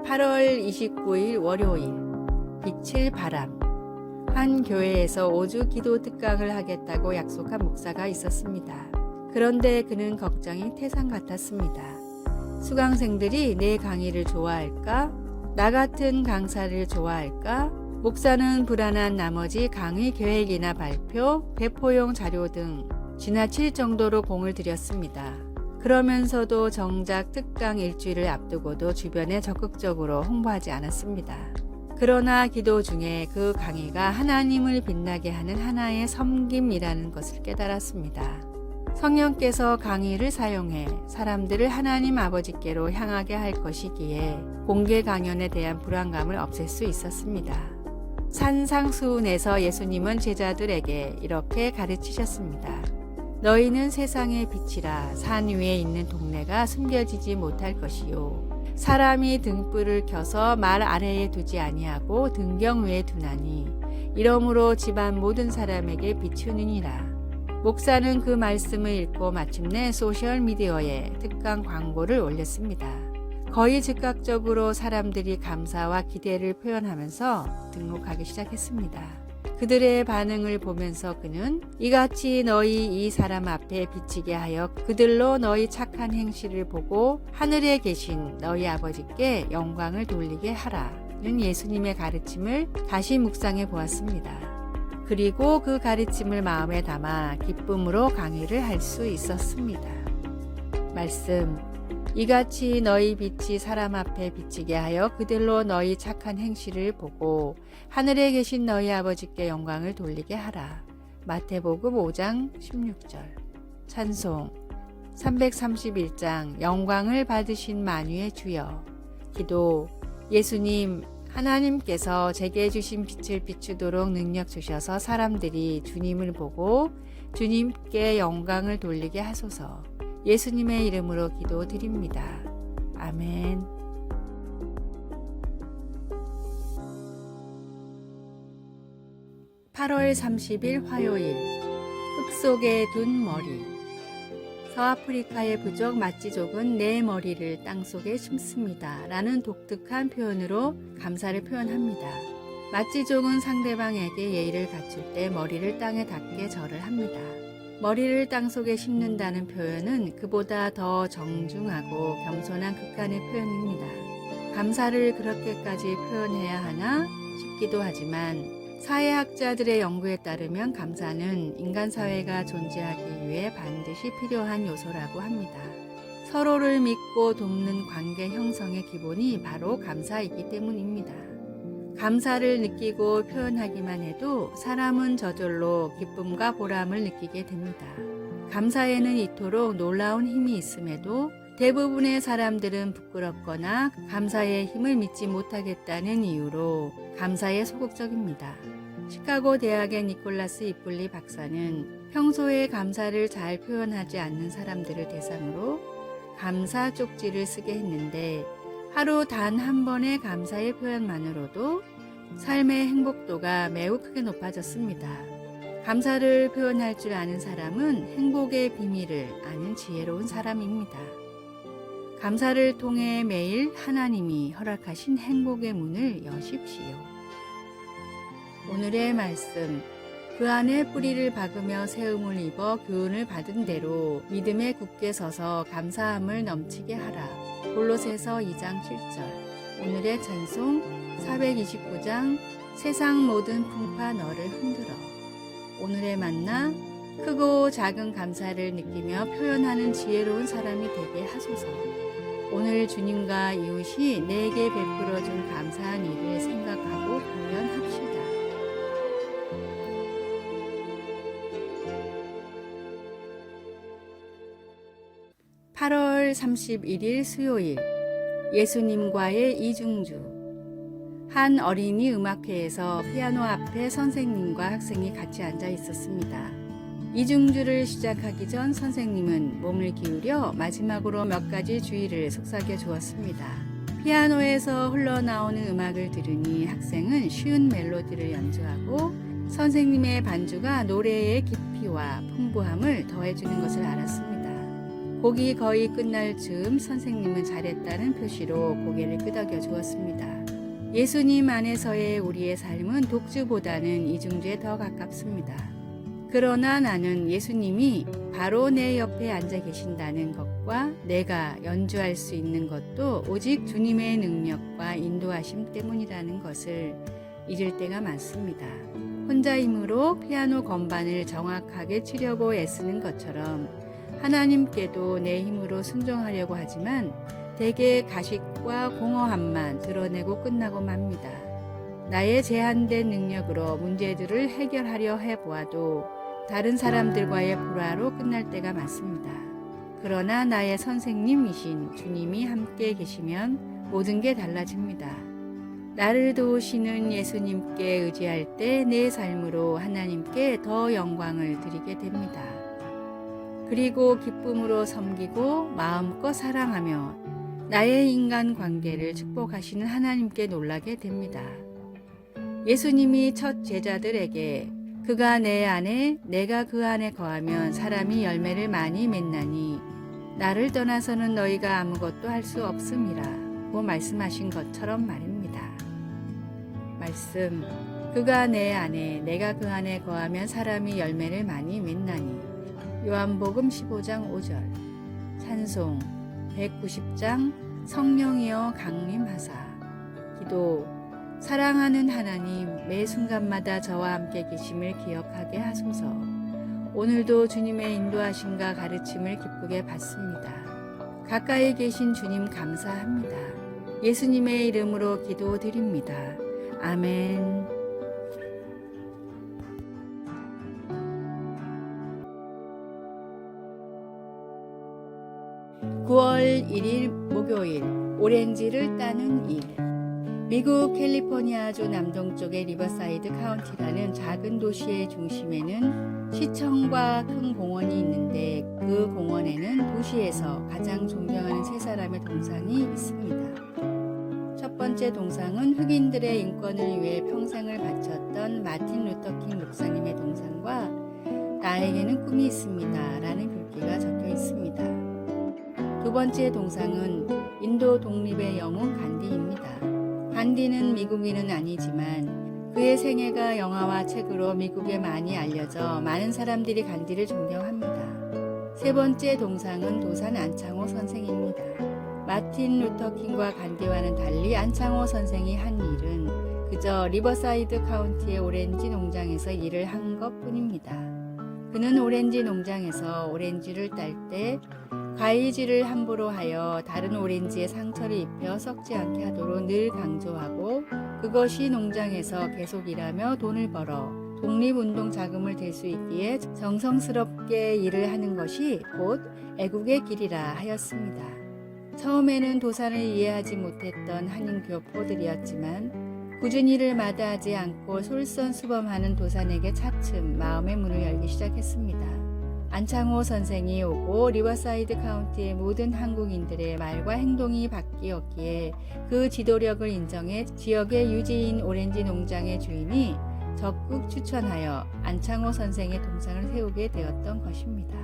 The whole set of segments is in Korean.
8월 29일 월요일 빛을 바람. 한 교회에서 5주 기도 특강을 하겠다고 약속한 목사가 있었습니다. 그런데 그는 걱정이 태산 같았습니다. 수강생들이 내 강의를 좋아할까? 나 같은 강사를 좋아할까? 목사는 불안한 나머지 강의 계획이나 발표, 배포용 자료 등 지나칠 정도로 공을 들였습니다. 그러면서도 정작 특강 일주일을 앞두고도 주변에 적극적으로 홍보하지 않았습니다. 그러나 기도 중에 그 강의가 하나님을 빛나게 하는 하나의 섬김이라는 것을 깨달았습니다. 성령께서 강의를 사용해 사람들을 하나님 아버지께로 향하게 할 것이기에 공개 강연에 대한 불안감을 없앨 수 있었습니다. 산상수훈에서 예수님은 제자들에게 이렇게 가르치셨습니다. 너희는 세상의 빛이라. 산 위에 있는 동네가 숨겨지지 못할 것이요. 사람이 등불을 켜서 말 아래에 두지 아니하고 등경 위에 두나니 이러므로 집안 모든 사람에게 비추느니라. 목사는 그 말씀을 읽고 마침내 소셜미디어에 특강 광고를 올렸습니다. 거의 즉각적으로 사람들이 감사와 기대를 표현하면서 등록하기 시작했습니다. 그들의 반응을 보면서 그는 이같이 너희 이 사람 앞에 비치게 하여 그들로 너희 착한 행실을 보고 하늘에 계신 너희 아버지께 영광을 돌리게 하라는 예수님의 가르침을 다시 묵상해 보았습니다. 그리고 그 가르침을 마음에 담아 기쁨으로 강의를 할 수 있었습니다. 말씀. 이같이 너희 빛이 사람 앞에 비치게 하여 그들로 너희 착한 행실을 보고 하늘에 계신 너희 아버지께 영광을 돌리게 하라. 마태복음 5장 16절. 찬송 331장 영광을 받으신 만유의 주여. 기도. 예수님, 하나님께서 제게 주신 빛을 비추도록 능력 주셔서 사람들이 주님을 보고 주님께 영광을 돌리게 하소서. 예수님의 이름으로 기도드립니다. 아멘. (8월 30일) 화요일. 흙 속에 둔 머리. 서아프리카의 부족 마찌족은 내 머리를 땅속에 심습니다 라는 독특한 표현으로 감사를 표현합니다. 마찌족은 상대방에게 예의를 갖출 때 머리를 땅에 닿게 절을 합니다. 머리를 땅속에 심는다는 표현은 그보다 더 정중하고 겸손한 극한의 표현입니다. 감사를 그렇게까지 표현해야 하나 싶기도 하지만 사회학자들의 연구에 따르면 감사는 인간 사회가 존재하기 위해 반드시 필요한 요소라고 합니다. 서로를 믿고 돕는 관계 형성의 기본이 바로 감사이기 때문입니다. 감사를 느끼고 표현하기만 해도 사람은 저절로 기쁨과 보람을 느끼게 됩니다. 감사에는 이토록 놀라운 힘이 있음에도 대부분의 사람들은 부끄럽거나 감사의 힘을 믿지 못하겠다는 이유로 감사에 소극적입니다. 시카고 대학의 니콜라스 이플리 박사는 평소에 감사를 잘 표현하지 않는 사람들을 대상으로 감사 쪽지를 쓰게 했는데 하루 단 한 번의 감사의 표현만으로도 삶의 행복도가 매우 크게 높아졌습니다. 감사를 표현할 줄 아는 사람은 행복의 비밀을 아는 지혜로운 사람입니다. 감사를 통해 매일 하나님이 허락하신 행복의 문을 여십시오. 오늘의 말씀. 그 안에 뿌리를 박으며 세움을 입어 교훈을 받은 대로 믿음에 굳게 서서 감사함을 넘치게 하라. 골로새서 2장 7절. 오늘의 찬송 429장 세상 모든 풍파 너를 흔들어. 오늘의 만나. 크고 작은 감사를 느끼며 표현하는 지혜로운 사람이 되게 하소서. 오늘 주님과 이웃이 내게 베풀어준 감사한 일을 생각하고 표현합시다. (8월 31일) 수요일. 예수님과의 이중주. 한 어린이 음악회에서 피아노 앞에 선생님과 학생이 같이 앉아 있었습니다. 이중주를 시작하기 전 선생님은 몸을 기울여 마지막으로 몇 가지 주의를 속삭여 주었습니다. 피아노에서 흘러나오는 음악을 들으니 학생은 쉬운 멜로디를 연주하고 선생님의 반주가 노래의 깊이와 풍부함을 더해주는 것을 알았습니다. 곡이 거의 끝날 즈음 선생님은 잘했다는 표시로 고개를 끄덕여 주었습니다. 예수님 안에서의 우리의 삶은 독주보다는 이중주에 더 가깝습니다. 그러나 나는 예수님이 바로 내 옆에 앉아 계신다는 것과 내가 연주할 수 있는 것도 오직 주님의 능력과 인도하심 때문이라는 것을 잊을 때가 많습니다. 혼자 힘으로 피아노 건반을 정확하게 치려고 애쓰는 것처럼 하나님께도 내 힘으로 순종하려고 하지만 대개 가식과 공허함만 드러내고 끝나고 맙니다. 나의 제한된 능력으로 문제들을 해결하려 해보아도 다른 사람들과의 불화로 끝날 때가 많습니다. 그러나 나의 선생님이신 주님이 함께 계시면 모든 게 달라집니다. 나를 도우시는 예수님께 의지할 때 내 삶으로 하나님께 더 영광을 드리게 됩니다. 그리고 기쁨으로 섬기고 마음껏 사랑하며 나의 인간 관계를 축복하시는 하나님께 놀라게 됩니다. 예수님이 첫 제자들에게 그가 내 안에 내가 그 안에 거하면 사람이 열매를 많이 맺나니 나를 떠나서는 너희가 아무것도 할 수 없음이라고 말씀하신 것처럼 말입니다. 말씀, 그가 내 안에 내가 그 안에 거하면 사람이 열매를 많이 맺나니 요한복음 15장 5절. 찬송 190장 성령이여 강림하사. 기도, 사랑하는 하나님, 매 순간마다 저와 함께 계심을 기억하게 하소서. 오늘도 주님의 인도하심과 가르침을 기쁘게 받습니다. 가까이 계신 주님 감사합니다. 예수님의 이름으로 기도드립니다. 아멘. 9월 1일 목요일, 오렌지를 따는 일. 미국 캘리포니아주 남동쪽의 리버사이드 카운티라는 작은 도시의 중심에는 시청과 큰 공원이 있는데 그 공원에는 도시에서 가장 존경하는 세 사람의 동상이 있습니다. 첫 번째 동상은 흑인들의 인권을 위해 평생을 바쳤던 마틴 루터킹 목사님의 동상과 나에게는 꿈이 있습니다 라는 글귀가 적혀 있습니다. 두 번째 동상은 인도 독립의 영웅 간디입니다. 간디는 미국인은 아니지만 그의 생애가 영화와 책으로 미국에 많이 알려져 많은 사람들이 간디를 존경합니다. 세 번째 동상은 도산 안창호 선생입니다. 마틴 루터킹과 간디와는 달리 안창호 선생이 한 일은 그저 리버사이드 카운티의 오렌지 농장에서 일을 한 것뿐입니다. 그는 오렌지 농장에서 오렌지를 딸 때 가위질을 함부로 하여 다른 오렌지에 상처를 입혀 썩지 않게 하도록 늘 강조하고 그것이 농장에서 계속 일하며 돈을 벌어 독립운동 자금을 댈 수 있기에 정성스럽게 일을 하는 것이 곧 애국의 길이라 하였습니다. 처음에는 도산을 이해하지 못했던 한인 교포들이었지만 꾸준히 일을 마다하지 않고 솔선수범하는 도산에게 차츰 마음의 문을 열기 시작했습니다. 안창호 선생이 오고 리버사이드 카운티의 모든 한국인들의 말과 행동이 바뀌었기에 그 지도력을 인정해 지역의 유지인 오렌지 농장의 주인이 적극 추천하여 안창호 선생의 동상을 세우게 되었던 것입니다.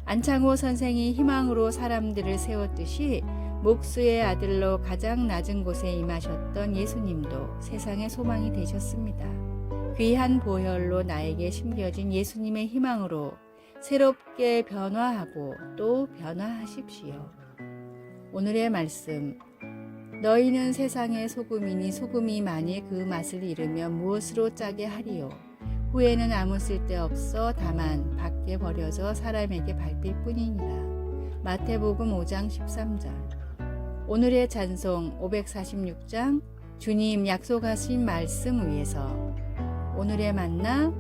안창호 선생이 희망으로 사람들을 세웠듯이 목수의 아들로 가장 낮은 곳에 임하셨던 예수님도 세상의 소망이 되셨습니다. 귀한 보혈로 나에게 심겨진 예수님의 희망으로 새롭게 변화하고 또 변화하십시오. 오늘의 말씀, 너희는 세상의 소금이니 소금이 만일 그 맛을 잃으면 무엇으로 짜게 하리요. 후에는 아무 쓸데없어 다만 밖에 버려져 사람에게 밟힐 뿐이니라. 마태복음 5장 13절. 오늘의 찬송 546장 주님 약속하신 말씀 위에서. 오늘의 만나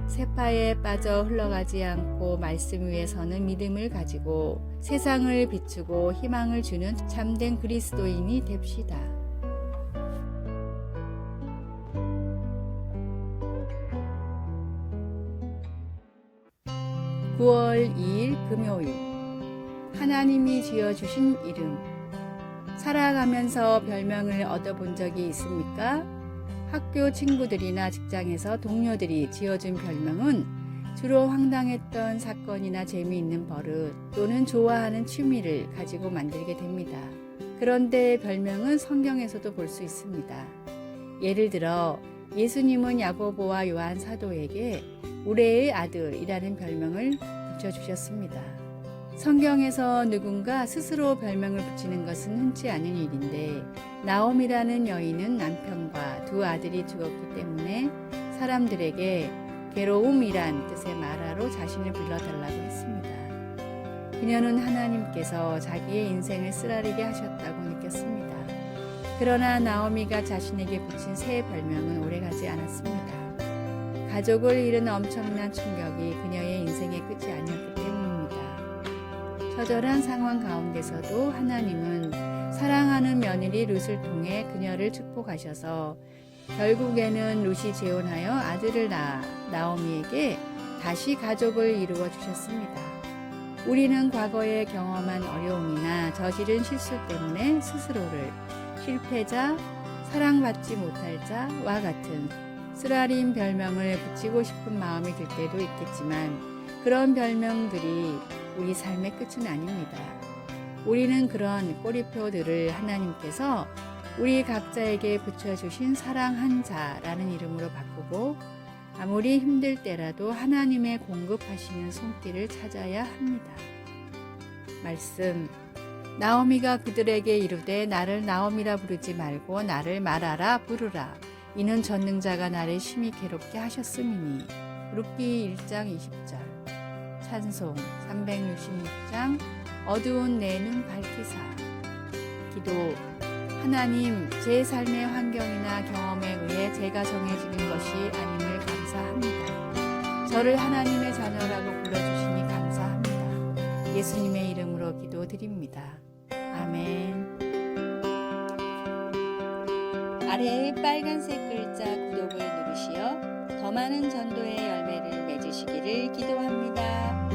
세파에 빠져 흘러가지 않고 말씀 위에 서는 믿음을 가지고 세상을 비추고 희망을 주는 참된 그리스도인이 됩시다. (9월 2일) 금요일. 하나님이 지어주신 이름. 살아가면서 별명을 얻어본 적이 있습니까? 학교 친구들이나 직장에서 동료들이 지어준 별명은 주로 황당했던 사건이나 재미있는 버릇 또는 좋아하는 취미를 가지고 만들게 됩니다. 그런데 별명은 성경에서도 볼 수 있습니다. 예를 들어 예수님은 야고보와 요한 사도에게 우레의 아들이라는 별명을 붙여주셨습니다. 성경에서 누군가 스스로 별명을 붙이는 것은 흔치 않은 일인데 나옴이라는 여인은 남편과 두 아들이 죽었기 때문에 사람들에게 괴로움이란 뜻의 마라로 자신을 불러달라고 했습니다. 그녀는 하나님께서 자기의 인생을 쓰라리게 하셨다고 느꼈습니다. 그러나 나오미가 자신에게 붙인 새 별명은 오래가지 않았습니다. 가족을 잃은 엄청난 충격이 그녀의 인생의 끝이 아니었기 때문입니다. 처절한 상황 가운데서도 하나님은 사랑하는 며느리 룻을 통해 그녀를 축복하셔서 결국에는 룻이 재혼하여 아들을 낳아 나오미에게 다시 가족을 이루어 주셨습니다. 우리는 과거에 경험한 어려움이나 저지른 실수 때문에 스스로를 실패자, 사랑받지 못할 자와 같은 쓰라린 별명을 붙이고 싶은 마음이 들 때도 있겠지만 그런 별명들이 우리 삶의 끝은 아닙니다. 우리는 그런 꼬리표들을 하나님께서 우리 각자에게 붙여주신 사랑한 자라는 이름으로 바꾸고 아무리 힘들 때라도 하나님의 공급하시는 손길을 찾아야 합니다. 말씀 나오미가 그들에게 이르되 나를 나오미라 부르지 말고 나를 마라라 부르라. 이는 전능자가 나를 심히 괴롭게 하셨음이니. 룻기 1장 20절. 찬송 366장 어두운 내 눈 밝히사. 기도 하나님, 제 삶의 환경이나 경험에 의해 제가 정해지는 것이 아님을 감사합니다. 저를 하나님의 자녀라고 불러주시니 감사합니다. 예수님의 이름으로 기도드립니다. 아멘. 아래의 빨간색 글자 구독을 누르시어 더 많은 전도의 열매를 맺으시기를 기도합니다.